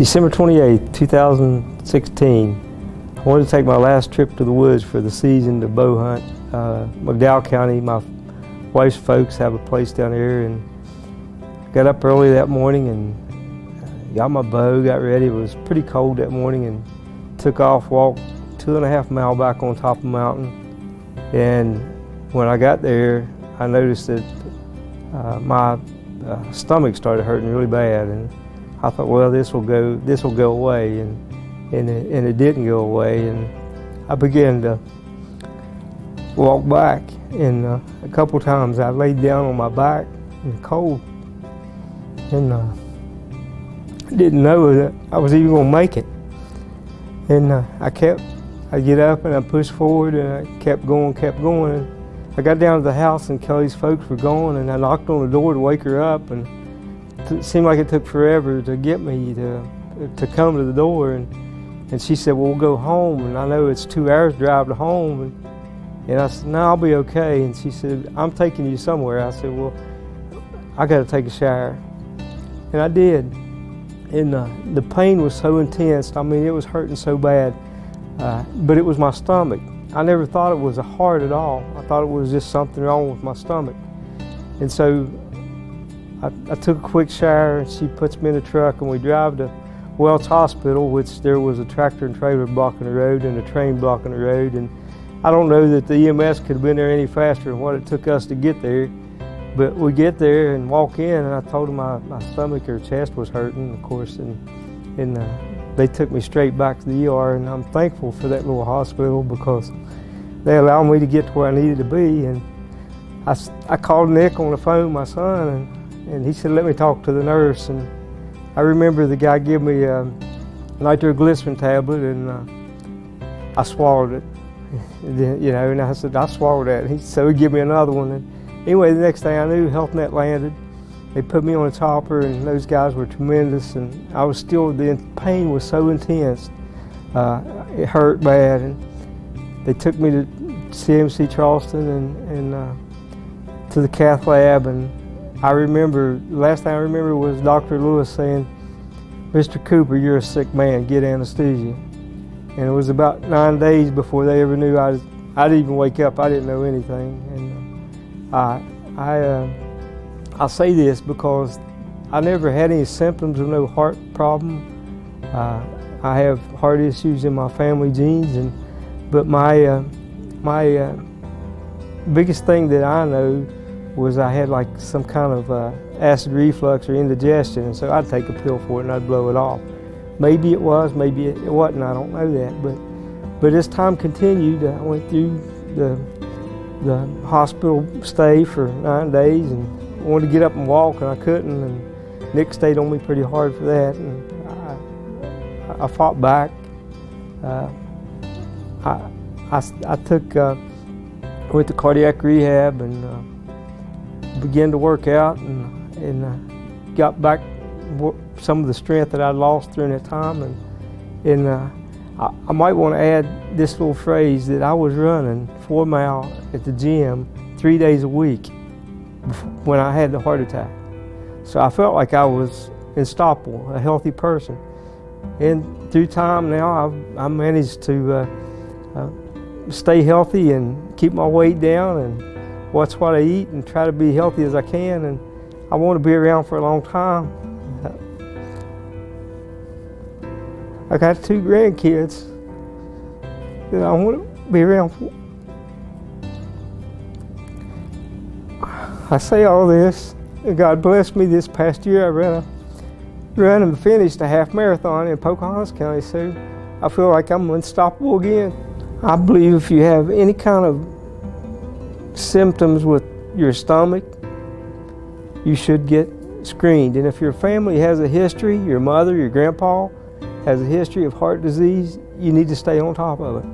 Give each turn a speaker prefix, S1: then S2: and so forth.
S1: December 28th, 2016. I wanted to take my last trip to the woods for the season to bow hunt. McDowell County, my wife's folks have a place down there, and got up early that morning and got my bow, got ready. It was pretty cold that morning, and took off, walked 2.5 miles back on top of the mountain. And when I got there, I noticed that my stomach started hurting really bad, and I thought, well, this will go away, and it didn't go away. And I began to walk back, and a couple times I laid down on my back in the cold, and didn't know that I was even going to make it. And I get up and I pushed forward, and I kept going. And I got down to the house, and Kelly's folks were gone, and I knocked on the door to wake her up, and it seemed like it took forever to get me to come to the door. And she said, well, we'll go home, and I know it's 2 hours drive to home. And I said, no, I'll be okay. And she said, I'm taking you somewhere. I said, well, I got to take a shower. And I did. And the pain was so intense. I mean, it was hurting so bad. But it was my stomach. I never thought it was a heart at all. I thought it was just something wrong with my stomach. And so I took a quick shower, and she puts me in the truck, and we drive to Welch Hospital, which there was a tractor and trailer blocking the road and a train blocking the road. And I don't know that the EMS could have been there any faster than what it took us to get there. But we get there and walk in, and I told them my stomach or chest was hurting, of course, and they took me straight back to the ER. And I'm thankful for that little hospital, because they allowed me to get to where I needed to be. And I called Nick on the phone, my son, and he said, let me talk to the nurse. And I remember the guy gave me a nitroglycerin tablet, and I swallowed it. And I said, I swallowed that. So he gave me another one. And anyway, the next thing I knew, Health Net landed. They put me on a chopper, and those guys were tremendous. And I was still, the pain was so intense. It hurt bad. And they took me to CMC Charleston and to the cath lab. And I remember, the last thing I remember was Dr. Lewis saying, Mr. Cooper, you're a sick man, get anesthesia. And it was about 9 days before they ever knew I didn't even wake up. I didn't know anything. And I'll say this because I never had any symptoms of no heart problem. I have heart issues in my family genes, but my biggest thing that I know was I had like some kind of acid reflux or indigestion, and so I'd take a pill for it and I'd blow it off. Maybe it was, maybe it wasn't, I don't know that. But as time continued, I went through the hospital stay for 9 days, and I wanted to get up and walk, and I couldn't, and Nick stayed on me pretty hard for that, and I fought back. Went to cardiac rehab and began to work out, and got back some of the strength that I'd lost during that time. And I might want to add this little phrase, that I was running 4 miles at the gym 3 days a week when I had the heart attack. So I felt like I was unstoppable, a healthy person. And through time now, I managed to stay healthy and keep my weight down and watch what I eat and try to be healthy as I can. And I want to be around for a long time. I got 2 grandkids that I want to be around for. I say all this, and God blessed me this past year. I ran and finished a half marathon in Pocahontas County, so I feel like I'm unstoppable again. I believe if you have any kind of symptoms with your stomach, you should get screened. And if your family has a history, your mother, your grandpa has a history of heart disease, you need to stay on top of it.